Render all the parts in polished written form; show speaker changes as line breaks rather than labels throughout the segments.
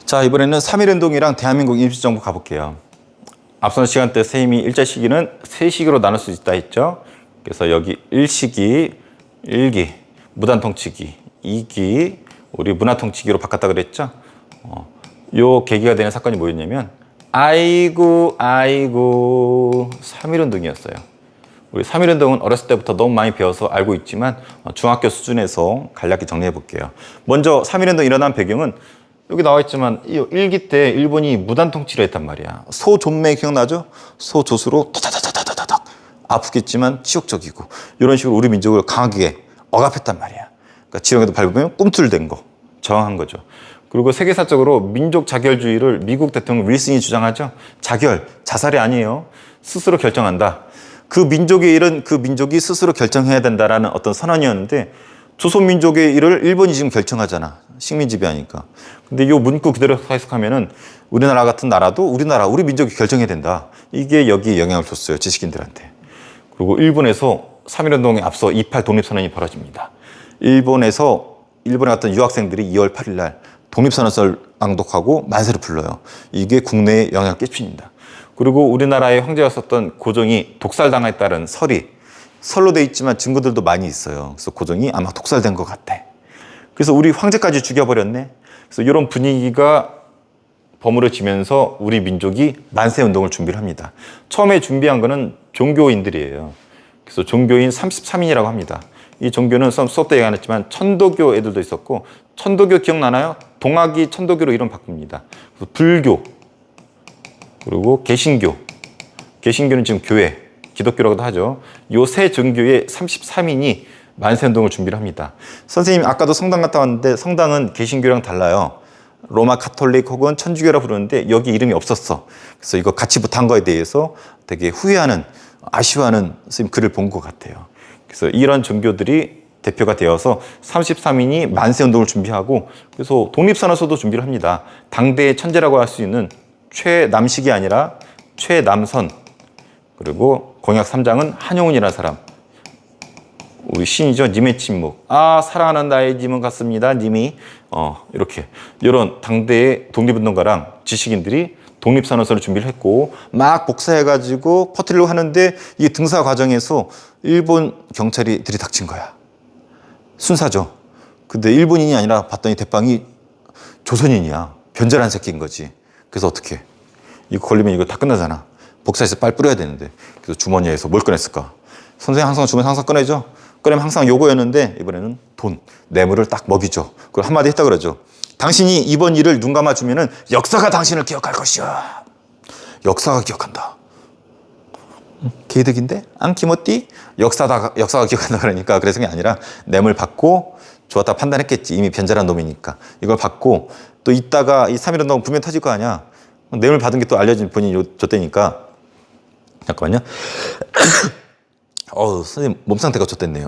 자, 이번에는 3.1운동이랑 대한민국 임시정부 가볼게요. 앞선 시간 때 선생님이 일자 시기는 세 시기로 나눌 수 있다 했죠. 그래서 여기 1시기, 1기, 무단통치기, 2기, 우리 문화통치기로 바꿨다 그랬죠. 요 계기가 되는 사건이 뭐였냐면 아이고 3.1운동이었어요. 우리 3.1운동은 어렸을 때부터 너무 많이 배워서 알고 있지만 중학교 수준에서 간략히 정리해 볼게요. 먼저 3.1운동 일어난 배경은 여기 나와 있지만 1기 때 일본이 무단통치를 했단 말이야. 소존매 기억나죠? 소조수로 타타타타타타닥 아프겠지만 치욕적이고 이런 식으로 우리 민족을 강하게 억압했단 말이야. 그러니까 지렁이도 밟으면 꿈틀댄 거, 저항한 거죠. 그리고 세계사적으로 민족 자결주의를 미국 대통령 윌슨이 주장하죠. 자결, 자살이 아니에요. 스스로 결정한다. 그 민족의 일은 그 민족이 스스로 결정해야 된다라는 어떤 선언이었는데 조선민족의 일을 일본이 지금 결정하잖아. 식민지배하니까. 근데 이 문구 그대로 해석하면은 우리나라 같은 나라도 우리 민족이 결정해야 된다. 이게 여기에 영향을 줬어요. 지식인들한테. 그리고 일본에서 3.1운동에 앞서 2.8 독립선언이 벌어집니다. 일본에 갔던 유학생들이 2월 8일 날 독립선언서를 낭독하고 만세를 불러요. 이게 국내에 영향을 끼칩니다. 그리고 우리나라의 황제였었던 고종이 독살당했다는 설로 돼 있지만 증거들도 많이 있어요. 그래서 고종이 아마 독살된 것 같아. 그래서 우리 황제까지 죽여버렸네. 그래서 이런 분위기가 버무려지면서 우리 민족이 만세운동을 준비를 합니다. 처음에 준비한 거는 종교인들이에요. 그래서 종교인 33인이라고 합니다. 이 종교는 수업 때 얘기 안 했지만 천도교 애들도 있었고, 천도교 기억나나요? 동학이 천도교로 이름 바꿉니다. 그래서 불교, 그리고 개신교는 지금 교회, 기독교라고도 하죠. 요 세 종교의 33인이 만세운동을 준비를 합니다. 선생님 아까도 성당 갔다 왔는데 성당은 개신교랑 달라요. 로마 카톨릭 혹은 천주교라 부르는데 여기 이름이 없었어. 그래서 이거 같이 붙은 거에 대해서 되게 후회하는, 아쉬워하는 선생님 글을 본 것 같아요. 그래서 이런 종교들이 대표가 되어서 33인이 만세운동을 준비하고, 그래서 독립선언서도 준비를 합니다. 당대의 천재라고 할 수 있는 최남식이 아니라 최남선, 그리고 공약 3장은 한용운이라는 사람, 우리 신이죠. 님의 침묵. 사랑하는 나의 님은 같습니다. 님이 이렇게 이런 당대의 독립운동가랑 지식인들이 독립선언서를 준비를 했고 막 복사해가지고 퍼뜨리려고 하는데 이 등사 과정에서 일본 경찰이 들이닥친 거야. 순사죠. 근데 일본인이 아니라 봤더니 대빵이 조선인이야. 변절한 새끼인 거지. 그래서 어떻게? 이거 걸리면 이거 다 끝나잖아. 복사해서 빨리 뿌려야 되는데. 그래서 주머니에서 뭘 꺼냈을까? 선생님 항상 주머니 항상 꺼내죠. 꺼내면 항상 요거였는데 이번에는 돈, 뇌물을 딱 먹이죠. 그걸 한마디 했다 그러죠. 당신이 이번 일을 눈 감아주면은 역사가 당신을 기억할 것이야. 역사가 기억한다. 개이득인데? 안키모띠? 역사가 기억한다 그러니까 그래서 게 아니라 뇌물 받고 좋았다 판단했겠지. 이미 변절한 놈이니까. 이걸 받고 또 이따가 이 3.1운동 분명 터질 거 아니야. 뇌물 받은 게 또 알려진 본인이 줬다니까. 잠깐만요. 선생님 몸 상태가 좋댔네요.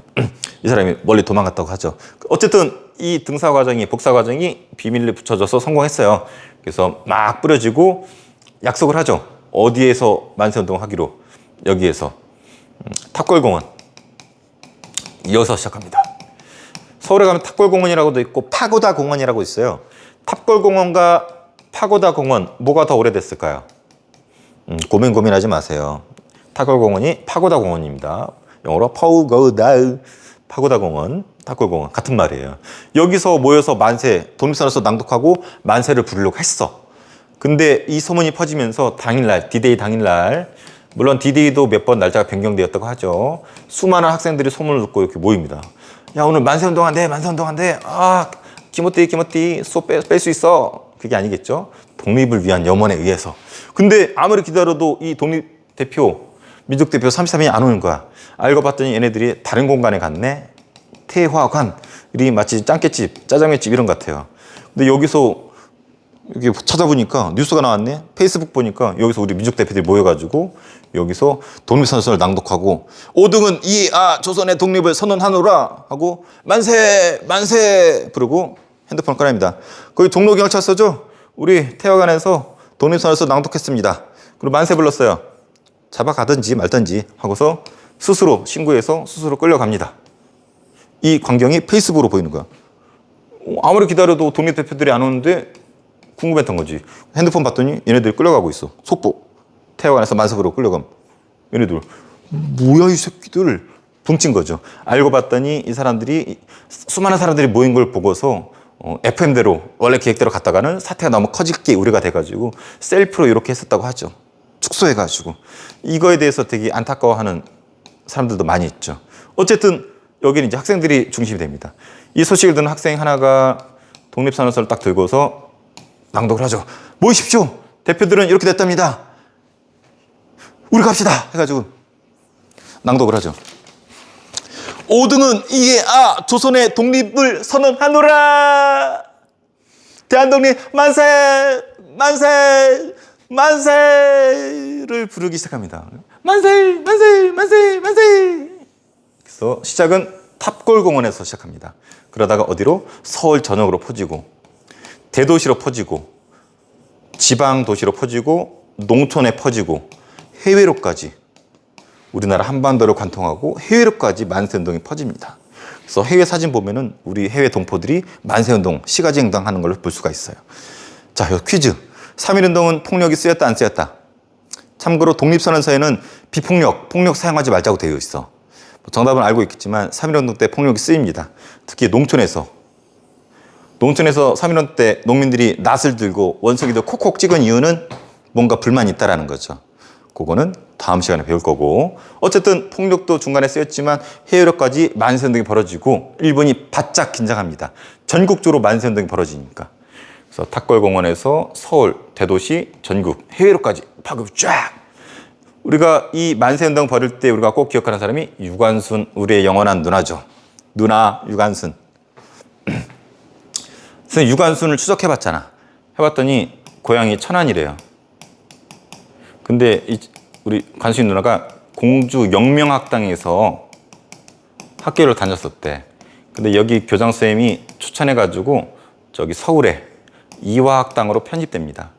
이 사람이 멀리 도망갔다고 하죠. 어쨌든 이 등사 과정이, 복사 과정이 비밀리 붙여져서 성공했어요. 그래서 막 뿌려지고 약속을 하죠. 어디에서 만세운동 하기로? 여기에서 탑골공원 이어서 시작합니다. 서울에 가면 탑골공원이라고도 있고 파고다 공원이라고 있어요. 탑골공원과 파고다 공원 뭐가 더 오래됐을까요? 고민하지 마세요. 탑골공원이 파고다 공원입니다. 영어로 파고다 공원, 탑골공원 같은 말이에요. 여기서 모여서 만세, 독립선언서 낭독하고 만세를 부르려고 했어. 근데 이 소문이 퍼지면서 당일날, D-Day 당일날, 물론 D-Day도 몇 번 날짜가 변경되었다고 하죠. 수많은 학생들이 소문을 듣고 이렇게 모입니다. 야, 오늘 만세운동한대. 기모띠 수업 뺄 수 있어. 그게 아니겠죠. 독립을 위한 염원에 의해서. 근데 아무리 기다려도 이 독립 대표, 민족 대표 33인이 안 오는 거야. 알고 봤더니 얘네들이 다른 공간에 갔네. 태화관. 이 마치 짱깨집, 짜장면집 이런 것 같아요. 근데 여기서 여기 찾아보니까 뉴스가 나왔네. 페이스북 보니까 여기서 우리 민족 대표들이 모여가지고 여기서 독립선언서를 낭독하고 5등은 조선의 독립을 선언하노라 하고 만세 부르고 핸드폰 꺼냅니다. 거기 종로경찰서죠. 우리 태화관에서 독립선언서 낭독했습니다. 그리고 만세 불렀어요. 잡아가든지 말든지 하고서 스스로 신고해서 스스로 끌려갑니다. 이 광경이 페이스북으로 보이는 거야. 아무리 기다려도 독립대표들이 안 오는데 궁금했던 거지. 핸드폰 봤더니 얘네들 끌려가고 있어. 속보. 태화관에서 만석으로 끌려감. 얘네들 뭐야 이 새끼들. 붕친 거죠. 알고 봤더니 이 사람들이 수많은 사람들이 모인 걸 보고서 FM대로 원래 계획대로 갔다가는 사태가 너무 커질 게 우려가 돼가지고 셀프로 이렇게 했었다고 하죠. 축소해가지고. 이거에 대해서 되게 안타까워하는 사람들도 많이 있죠. 어쨌든 여기는 이제 학생들이 중심이 됩니다. 이 소식을 듣는 학생 하나가 독립선언서를 딱 들고서 낭독을 하죠. 모이십시오. 대표들은 이렇게 됐답니다. 우리 갑시다. 해가지고 낭독을 하죠. 5등은 이에 조선의 독립을 선언하노라. 대한독립 만세 만세 만세를 부르기 시작합니다. 만세 만세 만세 만세. 그래서 시작은 탑골공원에서 시작합니다. 그러다가 어디로? 서울 전역으로 퍼지고 대도시로 퍼지고 지방 도시로 퍼지고 농촌에 퍼지고 해외로까지 우리나라 한반도를 관통하고 해외로까지 만세운동이 퍼집니다. 그래서 해외 사진 보면은 우리 해외 동포들이 만세운동, 시가지 행동하는 걸 볼 수가 있어요. 자, 퀴즈. 3.1운동은 폭력이 쓰였다 안 쓰였다? 참고로 독립선언서에는 비폭력, 폭력 사용하지 말자고 되어 있어. 정답은 알고 있겠지만 3.1운동 때 폭력이 쓰입니다. 특히 농촌에서 3.1운동 때 농민들이 낫을 들고 원숭이도 콕콕 찍은 이유는 뭔가 불만이 있다라는 거죠. 그거는 다음 시간에 배울 거고, 어쨌든 폭력도 중간에 쓰였지만 해외로까지 만세운동이 벌어지고 일본이 바짝 긴장합니다. 전국적으로 만세운동이 벌어지니까. 그래서 탑골공원에서 서울, 대도시, 전국, 해외로까지 파급 쫙. 우리가 이 만세운동 벌일 때 우리가 꼭 기억하는 사람이 유관순, 우리의 영원한 누나죠. 누나 유관순. 그래서 유관순을 추적해봤잖아. 해봤더니 고향이 천안이래요. 근데 우리 관순이 누나가 공주 영명학당에서 학교를 다녔었대. 근데 여기 교장선생님이 추천해가지고 저기 서울에 이화학당으로 편입됩니다.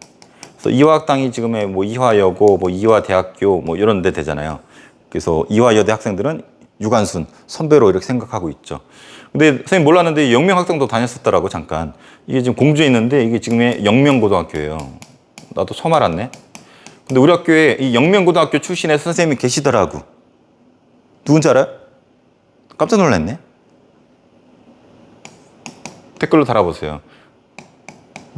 그래서 이화학당이 지금의 뭐 이화여고, 뭐 이화대학교 뭐 이런 데 되잖아요. 그래서 이화여대 학생들은 유관순 선배로 이렇게 생각하고 있죠. 근데 선생님 몰랐는데 영명학당도 다녔었더라고. 잠깐. 이게 지금 공주에 있는데 이게 지금의 영명고등학교예요. 나도 처음 알았네. 근데 우리 학교에 이 영명고등학교 출신의 선생님이 계시더라고. 누군지 알아요? 깜짝 놀랐네. 댓글로 달아보세요.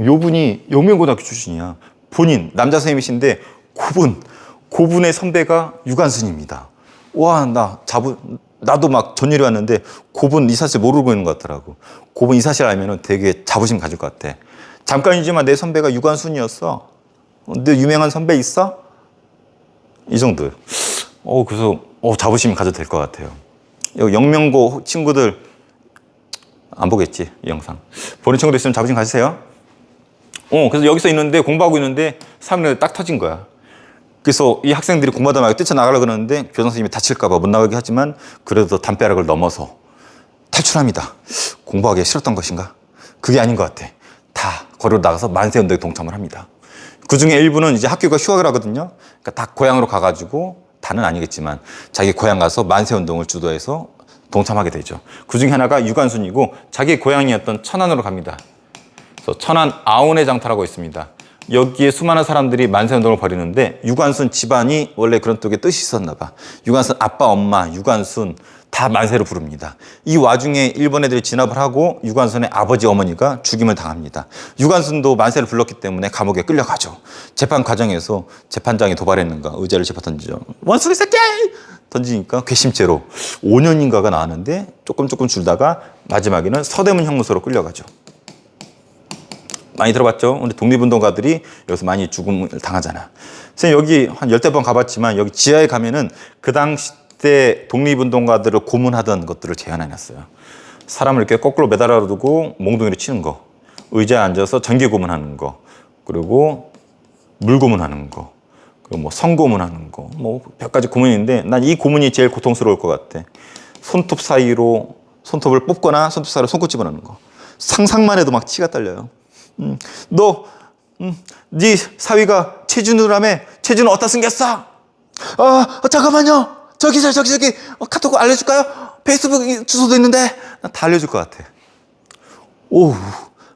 요 분이 영명고등학교 출신이야. 본인 남자 선생님이신데 고분의 선배가 유관순입니다. 와, 나도 막 전율이 왔는데 고분 이 사실 모르고 있는 것 같더라고. 고분 이 사실 알면은 되게 자부심 가질 것 같아. 잠깐이지만 내 선배가 유관순이었어. 너 유명한 선배 있어? 이 정도. 그래서 자부심 가져도 될 것 같아요. 영명고 친구들 안 보겠지, 이 영상. 보는 친구들 있으면 자부심 가지세요. 그래서 여기서 있는데 공부하고 있는데 3일에 딱 터진 거야. 그래서 이 학생들이 공부하다 말고 뛰쳐나가려고 그러는데 교장 선생님이 다칠까 봐 못 나가게 하지만 그래도 담벼락을 넘어서 탈출합니다. 공부하기 싫었던 것인가? 그게 아닌 것 같아. 다 거리로 나가서 만세운동에 동참을 합니다. 그 중에 일부는 이제 학교가 휴학을 하거든요. 그러니까 다 고향으로 가가지고, 다는 아니겠지만 자기 고향 가서 만세운동을 주도해서 동참하게 되죠. 그 중에 하나가 유관순이고 자기 고향이었던 천안으로 갑니다. 그래서 천안 아운의 장터라고 있습니다. 여기에 수많은 사람들이 만세운동을 벌이는데 유관순 집안이 원래 그런 쪽에 뜻이 있었나 봐. 유관순 아빠, 엄마, 유관순 다 만세를 부릅니다. 이 와중에 일본 애들이 진압을 하고 유관순의 아버지, 어머니가 죽임을 당합니다. 유관순도 만세를 불렀기 때문에 감옥에 끌려가죠. 재판 과정에서 재판장이 도발했는가 의자를 집어 던지죠. 원숭이 새끼! 던지니까 괘씸죄로 5년인가가 나왔는데 조금 줄다가 마지막에는 서대문 형무소로 끌려가죠. 많이 들어봤죠? 근데 독립운동가들이 여기서 많이 죽음을 당하잖아. 선생님 여기 한 10번 가봤지만 여기 지하에 가면은 그 당시 때 독립운동가들을 고문하던 것들을 재현해놨어요. 사람을 이렇게 거꾸로 매달아 두고 몽둥이를 치는 거, 의자에 앉아서 전기 고문하는 거, 그리고 물 고문하는 거, 그리고 뭐 성 고문하는 거, 뭐 몇 가지 고문인데 난 이 고문이 제일 고통스러울 것 같아. 손톱 사이로 손톱을 뽑거나 손톱 사이로 손끝 집어넣는 거. 상상만 해도 막 치가 떨려요. 네 사위가 최준우라며. 최준우 어디다 숨겼어? 잠깐만요. 저기 카톡 알려줄까요? 페이스북 주소도 있는데. 다 알려줄 것 같아.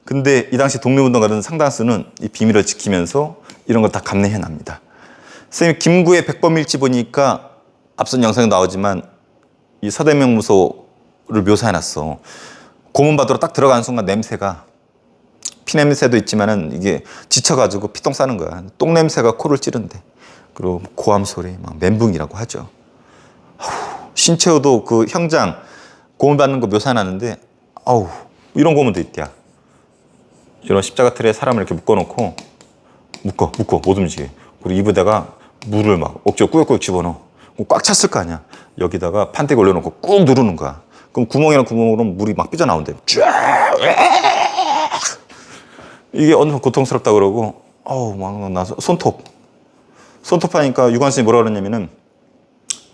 근데 이 당시 독립운동가들은 상당수는 이 비밀을 지키면서 이런 걸 다 감내해 납니다. 선생님, 김구의 백범일지 보니까 앞선 영상에 나오지만 이 서대명무소를 묘사해 놨어. 고문받으러 딱 들어가는 순간 냄새가, 피냄새도 있지만은 이게 지쳐가지고 피똥 싸는 거야. 똥 냄새가 코를 찌른대. 그리고 고함 소리, 막 멘붕이라고 하죠. 신채호도 그 형장 고문받는 거 묘사해놨는데, 아우, 이런 고문도 있대야. 이런 십자가 틀에 사람을 이렇게 묶어놓고, 묶어, 못 움직여. 그리고 입에다가 물을 막 억지로 꾸역꾸역 집어넣어. 꽉 찼을 거 아니야. 여기다가 판때기 올려놓고 꾹 누르는 거야. 그럼 구멍이랑 구멍으로 물이 막 삐져나온대. 쫙! 이게 얼마나 고통스럽다 그러고, 어우, 막, 나 손톱하니까 유관순이 뭐라 그러냐면은,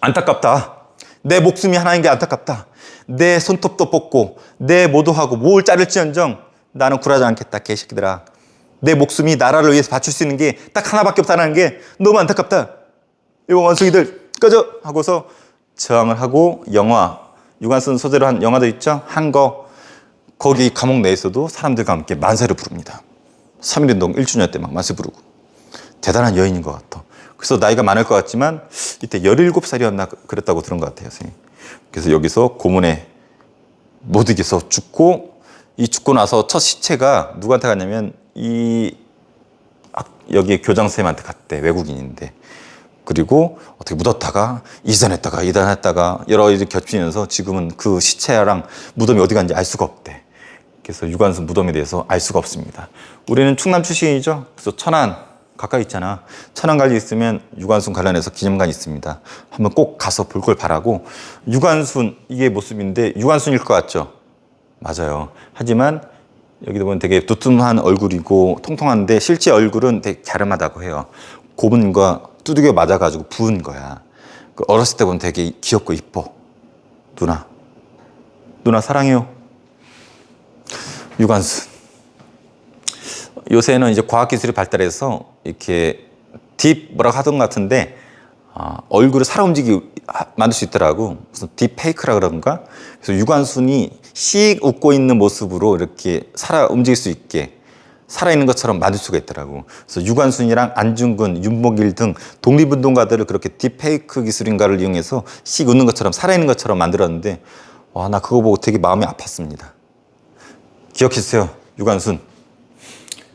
안타깝다. 내 목숨이 하나인 게 안타깝다. 내 손톱도 뽑고, 내 모두 하고, 뭘 자를지언정, 나는 굴하지 않겠다, 개새끼들아. 내 목숨이 나라를 위해서 바칠 수 있는 게 딱 하나밖에 없다는 게 너무 안타깝다. 이거 원숭이들, 꺼져! 하고서 저항을 하고, 영화, 유관순 소재로 한 영화도 있죠? 한 거, 거기 감옥 내에서도 사람들과 함께 만세를 부릅니다. 3.1운동 1주년 때 막 만세 부르고. 대단한 여인인 것 같아. 그래서 나이가 많을 것 같지만 이때 17살이었나 그랬다고 들은 것 같아요, 선생님. 그래서 여기서 고문에 못 이겨서 죽고, 이 죽고 나서 첫 시체가 누구한테 갔냐면 여기 교장 선생님한테 갔대. 외국인인데. 그리고 어떻게 묻었다가 이전했다가 여러 가지 겹치면서 지금은 그 시체랑 무덤이 어디 갔는지 알 수가 없대. 그래서 유관순 무덤에 대해서 알 수가 없습니다. 우리는 충남 출신이죠. 그래서 천안 가까이 있잖아. 천안 갈리 있으면 유관순 관련해서 기념관이 있습니다. 한번 꼭 가서 볼 걸 바라고. 유관순, 이게 모습인데 유관순일 것 같죠? 맞아요. 하지만 여기도 보면 되게 두툼한 얼굴이고 통통한데 실제 얼굴은 되게 갸름하다고 해요. 고문과 두들겨 맞아가지고 부은 거야. 어렸을 때 보면 되게 귀엽고 이뻐. 누나 사랑해요. 유관순. 요새는 이제 과학기술이 발달해서 이렇게 뭐라고 하던 것 같은데, 얼굴을 살아 움직이게 만들 수 있더라고. 무슨 딥페이크라 그런가? 그래서 유관순이 씩 웃고 있는 모습으로 이렇게 살아 움직일 수 있게 살아있는 것처럼 만들 수가 있더라고. 그래서 유관순이랑 안중근, 윤목일 등 독립운동가들을 그렇게 딥페이크 기술인가를 이용해서 씩 웃는 것처럼 살아있는 것처럼 만들었는데, 와, 나 그거 보고 되게 마음이 아팠습니다. 기억해주세요, 유관순.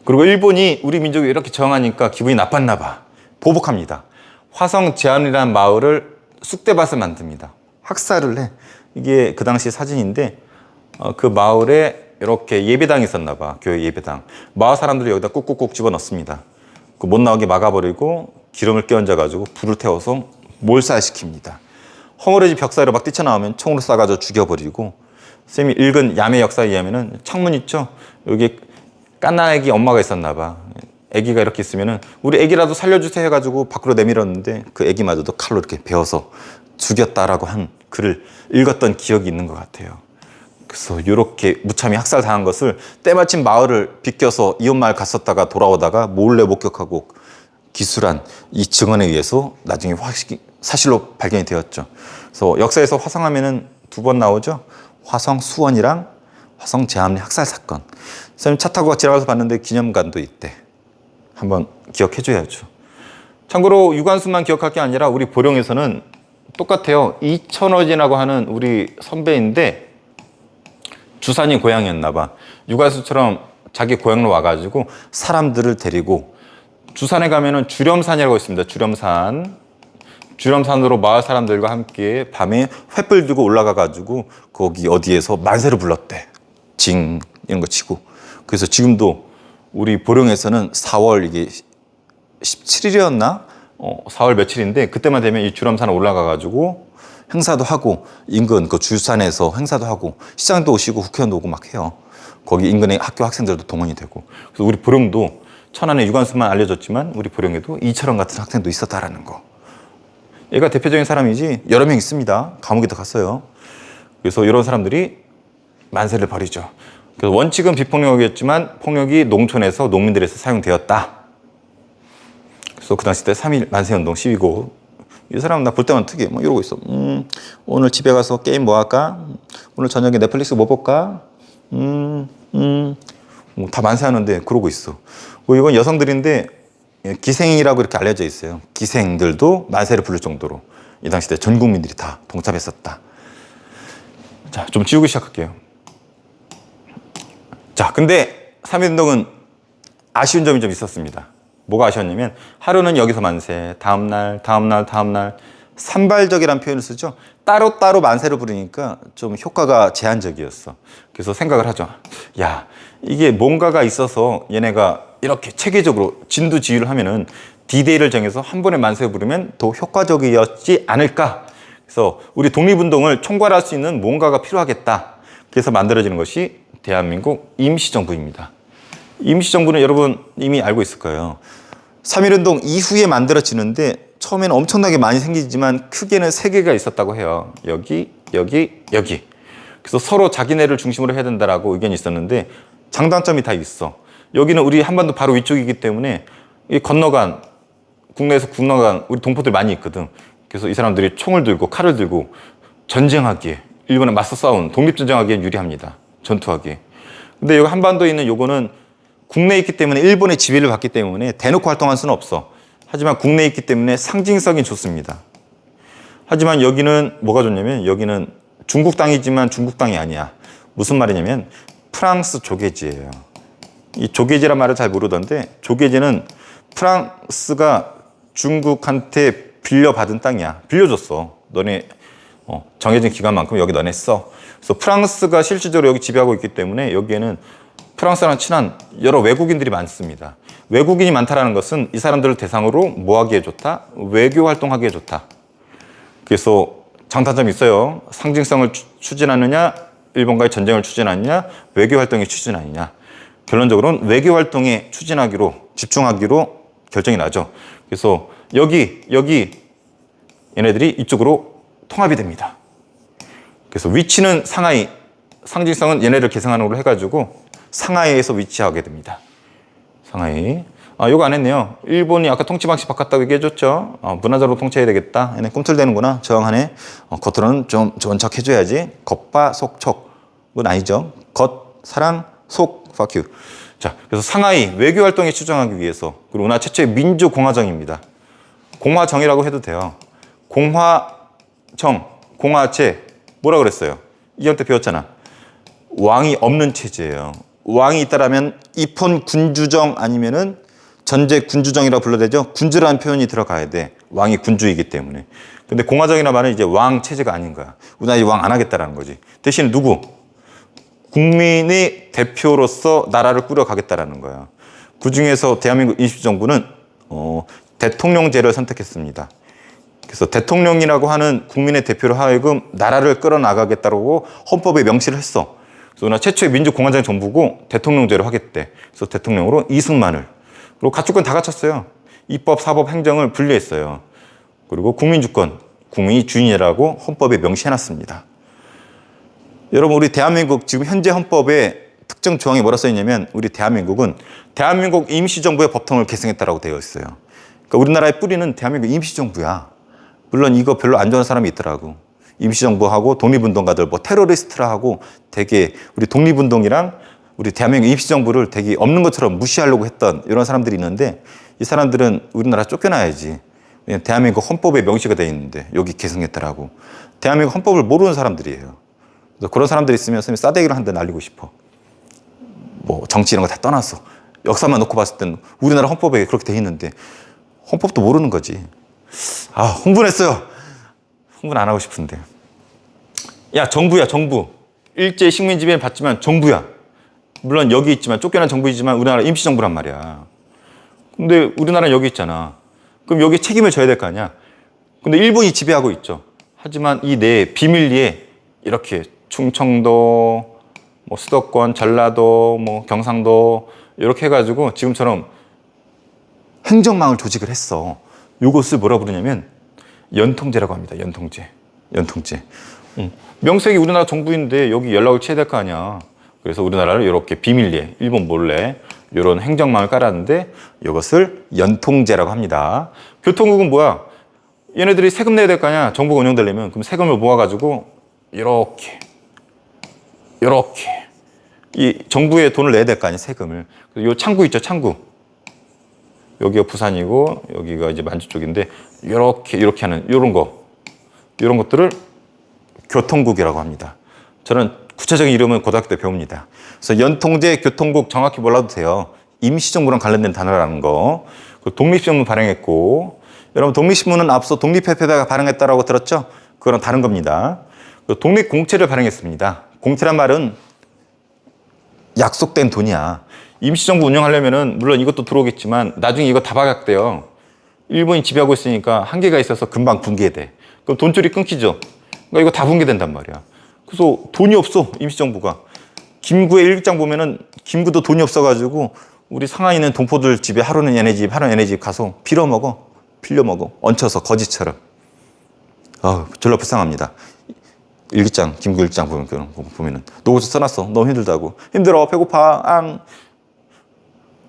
그리고 일본이 우리 민족이 이렇게 저항하니까 기분이 나빴나 봐. 보복합니다. 화성 제안이라는 마을을 쑥대밭을 만듭니다. 학살을 해. 이게 그 당시 사진인데, 그 마을에 이렇게 예배당이 있었나 봐. 교회 예배당. 마을 사람들이 여기다 꾹꾹꾹 집어넣습니다. 그 못 나오게 막아버리고 기름을 끼얹어가지고 불을 태워서 몰살시킵니다. 허물어진 벽사이로 막 뛰쳐나오면 총으로 쏴가지고 죽여버리고, 쌤이 읽은 야매 역사에 의하면은 창문 있죠? 여기 깐난 애기 엄마가 있었나 봐. 애기가 이렇게 있으면은 우리 애기라도 살려주세요 해가지고 밖으로 내밀었는데 그 애기마저도 칼로 이렇게 베어서 죽였다라고 한 글을 읽었던 기억이 있는 것 같아요. 그래서 이렇게 무참히 학살당한 것을 때마침 마을을 비껴서 이웃마을 갔었다가 돌아오다가 몰래 목격하고 기술한 이 증언에 의해서 나중에 사실로 발견이 되었죠. 그래서 역사에서 화성하면은 2번 나오죠. 화성 수원이랑 화성 제암리 학살 사건. 선생님 차 타고 지나가서 봤는데 기념관도 있대. 한번 기억해줘야죠. 참고로 유관순만 기억할 게 아니라 우리 보령에서는 똑같아요. 이천어진이라고 하는 우리 선배인데 주산이 고향이었나 봐. 유관순처럼 자기 고향으로 와가지고 사람들을 데리고 주산에 가면은 주렴산이라고 있습니다. 주렴산으로 마을 사람들과 함께 밤에 횃불 들고 올라가가지고 거기 어디에서 만세를 불렀대. 징 이런 거 치고. 그래서 지금도 우리 보령에서는 4월 이게 17일이었나? 4월 며칠인데 그때만 되면 이 주렴산 올라가가지고 행사도 하고 인근 그 주산에서 행사도 하고 시장도 오시고 국회의원도 오고 막 해요. 거기 인근의 학교 학생들도 동원이 되고. 그래서 우리 보령도 천안에 유관순만 알려졌지만 우리 보령에도 이철원 같은 학생도 있었다라는 거. 얘가 대표적인 사람이지 여러 명 있습니다. 감옥에도 갔어요. 그래서 이런 사람들이 만세를 벌이죠. 그래서 원칙은 비폭력이었지만 폭력이 농촌에서 농민들에서 사용되었다. 그래서 그 당시 때 3.1 만세운동 시위고, 이 사람은 나 볼 때만 특이해. 뭐 이러고 있어. 오늘 집에 가서 게임 뭐 할까? 오늘 저녁에 넷플릭스 뭐 볼까? 다 만세하는데 그러고 있어. 이건 여성들인데 기생이라고 이렇게 알려져 있어요. 기생들도 만세를 부를 정도로 이 당시 때 전 국민들이 다 동참했었다. 자, 좀 지우기 시작할게요. 자, 근데 3.1운동은 아쉬운 점이 좀 있었습니다. 뭐가 아쉬웠냐면 하루는 여기서 만세, 다음날 산발적이라는 표현을 쓰죠. 따로따로 만세를 부르니까 좀 효과가 제한적이었어. 그래서 생각을 하죠. 야, 이게 뭔가가 있어서 얘네가 이렇게 체계적으로 진두지휘를 하면은 D-Day를 정해서 한 번에 만세를 부르면 더 효과적이었지 않을까. 그래서 우리 독립운동을 총괄할 수 있는 뭔가가 필요하겠다. 그래서 만들어지는 것이 대한민국 임시정부입니다. 임시정부는 여러분 이미 알고 있을 거예요. 3.1운동 이후에 만들어지는데 처음에는 엄청나게 많이 생기지만 크게는 3개가 있었다고 해요. 여기. 그래서 서로 자기네를 중심으로 해야 된다라고 의견이 있었는데 장단점이 다 있어. 여기는 우리 한반도 바로 위쪽이기 때문에 국내에서 건너간 우리 동포들 많이 있거든. 그래서 이 사람들이 총을 들고 칼을 들고 전쟁하기에, 일본에 맞서 싸운 독립전쟁하기에 유리합니다. 전투하기에. 근데 여기 한반도에 있는 요거는 국내에 있기 때문에 일본의 지배를 받기 때문에 대놓고 활동할 수는 없어. 하지만 국내에 있기 때문에 상징성이 좋습니다. 하지만 여기는 뭐가 좋냐면 여기는 중국 땅이지만 중국 땅이 아니야. 무슨 말이냐면 프랑스 조개지예요. 이 조개지란 말을 잘 모르던데 조개지는 프랑스가 중국한테 빌려받은 땅이야. 빌려줬어. 너네 정해진 기간만큼 여기 너네 써. 그래서 프랑스가 실질적으로 여기 지배하고 있기 때문에 여기에는 프랑스랑 친한 여러 외국인들이 많습니다. 외국인이 많다는 것은 이 사람들을 대상으로 뭐 하기에 좋다? 외교 활동하기에 좋다. 그래서 장단점이 있어요. 상징성을 추진하느냐, 일본과의 전쟁을 추진하느냐, 외교 활동에 추진하느냐. 결론적으로는 외교 활동에 집중하기로 결정이 나죠. 그래서 여기 얘네들이 이쪽으로 통합이 됩니다. 그래서 위치는 상하이, 상징성은 얘네를 계승하는 걸로 해가지고 상하이에서 위치하게 됩니다. 상하이. 요거 안 했네요. 일본이 아까 통치 방식 바꿨다고 얘기해줬죠. 문화적으로 통치해야 되겠다. 얘네 꿈틀대는구나. 저항하네. 겉으로는 좀 좋은 척 해줘야지. 겉바속촉. 그건 아니죠. 겉, 사랑, 속, fuck you. 자, 그래서 상하이 외교 활동에 추정하기 위해서 그리고 우리나라 최초의 민주공화정입니다. 공화정이라고 해도 돼요. 공화정, 공화제 뭐라 그랬어요? 2학 때 배웠잖아. 왕이 없는 체제예요. 왕이 있다라면 입헌 군주정 아니면은 전제 군주정이라고 불러대죠. 군주라는 표현이 들어가야 돼. 왕이 군주이기 때문에. 근데 공화정이라는 말은 이제 왕 체제가 아닌 거야. 우리나라 왕 안 하겠다라는 거지. 대신 누구? 국민의 대표로서 나라를 꾸려가겠다라는 거야. 그 중에서 대한민국 임시정부는 대통령제를 선택했습니다. 그래서 대통령이라고 하는 국민의 대표로 하여금 나라를 끌어나가겠다고 헌법에 명시를 했어. 그래서 우리나라 최초의 민주공화정 정부고 대통령제로 하겠대. 그래서 대통령으로 이승만을. 그리고 가축권 다 갖췄어요. 입법, 사법, 행정을 분리했어요. 그리고 국민주권, 국민이 주인이라고 헌법에 명시해놨습니다. 여러분, 우리 대한민국 지금 현재 헌법에 특정 조항이 뭐라 써있냐면 우리 대한민국은 대한민국 임시정부의 법통을 계승했다라고 되어 있어요. 그러니까 우리나라의 뿌리는 대한민국 임시정부야. 물론 이거 별로 안 좋아하는 사람이 있더라고. 임시정부하고 독립운동가들 뭐 테러리스트라 하고 되게 우리 독립운동이랑 우리 대한민국 임시정부를 되게 없는 것처럼 무시하려고 했던 이런 사람들이 있는데 이 사람들은 우리나라 쫓겨나야지. 왜냐면 대한민국 헌법에 명시가 되어 있는데 여기 계승했다라고. 대한민국 헌법을 모르는 사람들이에요. 그래서 그런 사람들이 있으면 선생님 싸대기를 한 대 날리고 싶어. 뭐 정치 이런 거 다 떠나서 역사만 놓고 봤을 때는 우리나라 헌법에 그렇게 돼 있는데 헌법도 모르는 거지. 흥분했어요. 흥분 안 하고 싶은데. 야, 정부야, 정부. 일제 식민 지배를 받지만 정부야. 물론 여기 있지만 쫓겨난 정부이지만 우리나라 임시정부란 말이야. 근데 우리나라는 여기 있잖아. 그럼 여기 책임을 져야 될 거 아니야. 근데 일본이 지배하고 있죠. 하지만 이 내 비밀리에 이렇게 충청도, 뭐 수도권, 전라도, 뭐 경상도 이렇게 해가지고 지금처럼 행정망을 조직을 했어. 이것을 뭐라 부르냐면 연통제라고 합니다. 연통제. 명색이 우리나라 정부인데 여기 연락을 취해야 될 거 아니야. 그래서 우리나라를 이렇게 비밀리에 일본 몰래 이런 행정망을 깔았는데 이것을 연통제라고 합니다. 교통국은 뭐야? 얘네들이 세금 내야 될 거 아니야. 정부가 운영되려면. 그럼 세금을 모아가지고 이렇게 이 정부에 돈을 내야 될 거 아니에요, 세금을. 요 창구 있죠, 창구. 여기가 부산이고 여기가 이제 만주 쪽인데 이렇게 하는 이런 것들을 교통국이라고 합니다. 저는 구체적인 이름은 고등학교 때 배웁니다. 그래서 연통제 교통국 정확히 몰라도 돼요. 임시정부랑 관련된 단어라는 거. 독립신문 발행했고, 여러분 독립신문은 앞서 독립협회가 발행했다라고 들었죠? 그거랑 다른 겁니다. 독립공채를 발행했습니다. 공채란 말은 약속된 돈이야. 임시정부 운영하려면은 물론 이것도 들어오겠지만 나중에 이거 다 박약돼요. 일본이 지배하고 있으니까 한계가 있어서 금방 붕괴돼. 그럼 돈줄이 끊기죠. 그러니까 이거 다 붕괴된단 말이야. 그래서 돈이 없어, 임시정부가. 김구의 일기장 보면은 김구도 돈이 없어가지고 우리 상하이 있는 동포들 집에 하루는 얘네 집, 하루는 얘네 집 가서 빌어먹어, 빌려먹어, 얹혀서 거지처럼. 졸라 불쌍합니다. 일기장, 김구 일기장 보면은 노고서 써놨어. 너무 힘들다고. 힘들어, 배고파, 앙.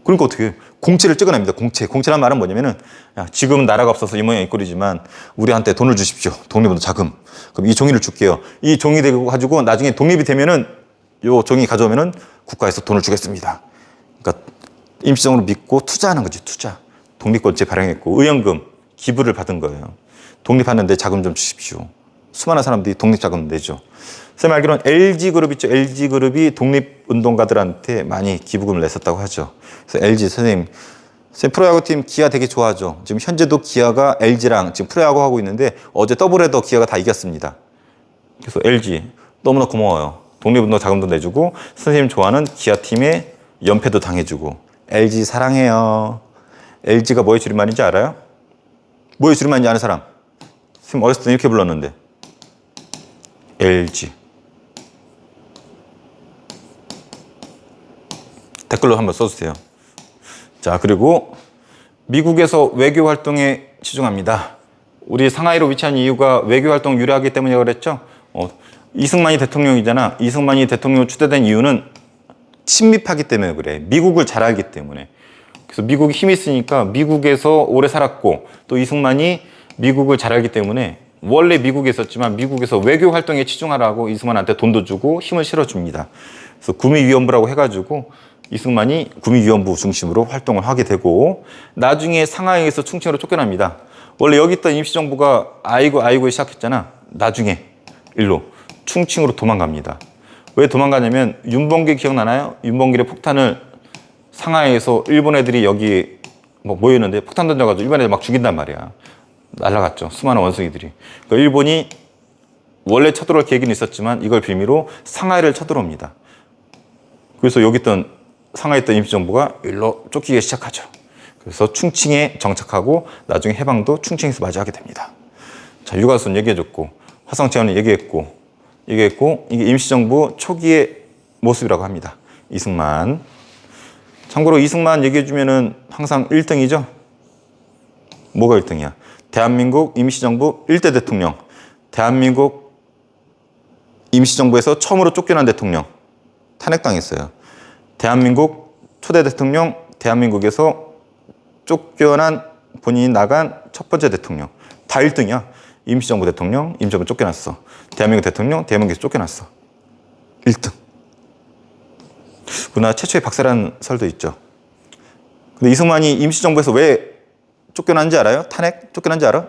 그러니까 어떻게 해? 공채를 찍어냅니다. 공채란 말은 뭐냐면은, 야, 지금은 나라가 없어서 이 모양 이 꼴이지만 우리한테 돈을 주십시오. 독립운동 자금. 그럼 이 종이를 줄게요. 이 종이 되고 가지고 나중에 독립이 되면은 요 종이 가져오면은 국가에서 돈을 주겠습니다. 그러니까 임시정으로 믿고 투자하는 거지, 투자. 독립권제 발행했고 의연금 기부를 받은 거예요. 독립하는데 자금 좀 주십시오. 수많은 사람들이 독립자금 내죠. 쌤 알기로는 LG그룹 있죠. LG그룹이 독립운동가들한테 많이 기부금을 냈었다고 하죠. 그래서 LG 선생님 프로야구팀 기아 되게 좋아하죠. 지금 현재도 기아가 LG랑 지금 프로야구 하고 있는데 어제 더블헤더 기아가 다 이겼습니다. 그래서 LG 너무나 고마워요. 독립운동 자금도 내주고 선생님 좋아하는 기아팀에 연패도 당해주고. LG 사랑해요. LG가 뭐의 줄임말인지 알아요? 뭐의 줄임말인지 아는 사람? 선생님 어렸을 때 이렇게 불렀는데. LG. 댓글로 한번 써주세요. 자, 그리고 미국에서 외교 활동에 치중합니다. 우리 상하이로 위치한 이유가 외교 활동 유리하기 때문이라고 그랬죠? 이승만이 대통령이잖아. 이승만이 대통령 추대된 이유는 친밀하기 때문에 그래. 미국을 잘 알기 때문에. 그래서 미국이 힘이 있으니까 미국에서 오래 살았고 또 이승만이 미국을 잘 알기 때문에 원래 미국에 있었지만 미국에서 외교 활동에 치중하라고 이승만한테 돈도 주고 힘을 실어줍니다. 그래서 구미위원부라고 해가지고 이승만이 구미위원부 중심으로 활동을 하게 되고 나중에 상하이에서 충칭으로 쫓겨납니다. 원래 여기 있던 임시정부가 아이고 시작했잖아. 나중에 일로 충칭으로 도망갑니다. 왜 도망가냐면 윤봉길 기억나나요? 윤봉길의 폭탄을 상하이에서 일본 애들이 여기 모였는데 폭탄 던져가지고 일본 애들 막 죽인단 말이야. 날라갔죠. 수많은 원숭이들이. 그러니까 일본이 원래 쳐들어올 계획은 있었지만 이걸 빌미로 상하이를 쳐들어옵니다. 그래서 여기 있던 상하이에 있던 임시정부가 일로 쫓기기 시작하죠. 그래서 충칭에 정착하고 나중에 해방도 충칭에서 맞이하게 됩니다. 자, 유가순 얘기해줬고 화성체험은 얘기했고 이게 임시정부 초기의 모습이라고 합니다. 이승만. 참고로 이승만 얘기해주면은 항상 1등이죠? 뭐가 1등이야? 대한민국 임시정부 1대 대통령. 대한민국 임시정부에서 처음으로 쫓겨난 대통령. 탄핵당했어요. 대한민국 초대 대통령. 대한민국에서 쫓겨난 본인이 나간 첫 번째 대통령. 다 1등이야. 임시정부 대통령, 임시정부 쫓겨났어. 대한민국 대통령, 대한민국에서 쫓겨났어. 1등. 우리나라 최초의 박사라는 설도 있죠. 근데 이승만이 임시정부에서 왜 쫓겨난지 알아요? 탄핵? 쫓겨난지 알아?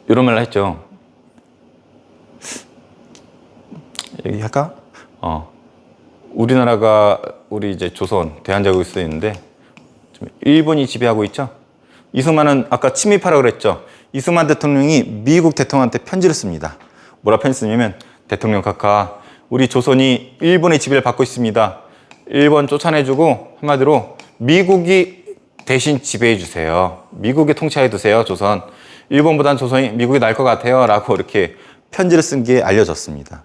이런 말을 했죠. 얘기할까? 우리나라가 우리 이제 조선, 대한제국이 쓰여 있는데 일본이 지배하고 있죠. 이승만은 아까 침입하라고 그랬죠. 이승만 대통령이 미국 대통령한테 편지를 씁니다. 뭐라 편지 쓰냐면 대통령 카카 우리 조선이 일본의 지배를 받고 있습니다. 일본 쫓아내주고 한마디로 미국이 대신 지배해 주세요. 미국이 통치해 두세요. 조선. 일본보단 조선이 미국이 나을 것 같아요. 라고 이렇게 편지를 쓴 게 알려졌습니다.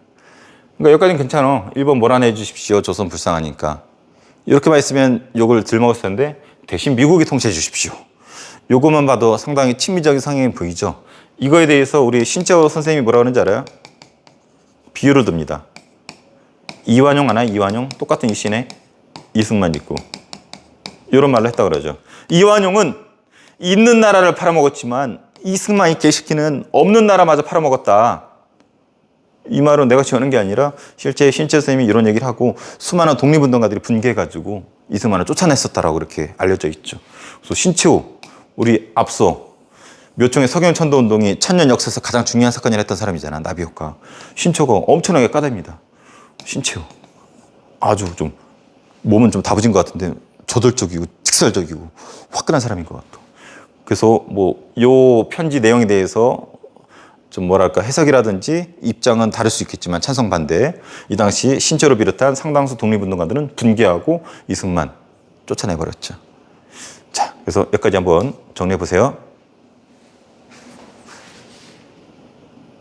그러니까 여기까지는 괜찮아. 일본 몰아내 주십시오. 조선 불쌍하니까. 이렇게만 있으면 욕을 들 먹었을 텐데 대신 미국이 통치해 주십시오. 요것만 봐도 상당히 친미적인 성향이 보이죠. 이거에 대해서 우리 신재호 선생님이 뭐라고 하는지 알아요? 비유를 듭니다. 이완용 아나요? 이완용? 똑같은 이씨네. 이승만 있고. 이런 말로 했다고 그러죠. 이완용은 있는 나라를 팔아먹었지만 이승만이 개시키는 없는 나라마저 팔아먹었다. 이 말은 내가 지어낸 게 아니라 실제 신채 선생님이 이런 얘기를 하고 수많은 독립운동가들이 분개해가지고 이승만을 쫓아냈었다라고 그렇게 알려져 있죠. 그래서 신채호, 우리 앞서 묘총의 서경천도운동이 천년 역사에서 가장 중요한 사건이라 했던 사람이잖아. 나비효과. 신채호가 엄청나게 까댑니다. 신채호. 아주 좀 몸은 좀 다부진 것 같은데 저돌적이고 직설적이고 화끈한 사람인 것 같아. 그래서 뭐 요 편지 내용에 대해서 좀 뭐랄까 해석이라든지 입장은 다를 수 있겠지만 찬성 반대. 이 당시 신채호를 비롯한 상당수 독립운동가들은 분개하고 이승만 쫓아내버렸죠. 자, 그래서 여기까지 한번 정리해 보세요.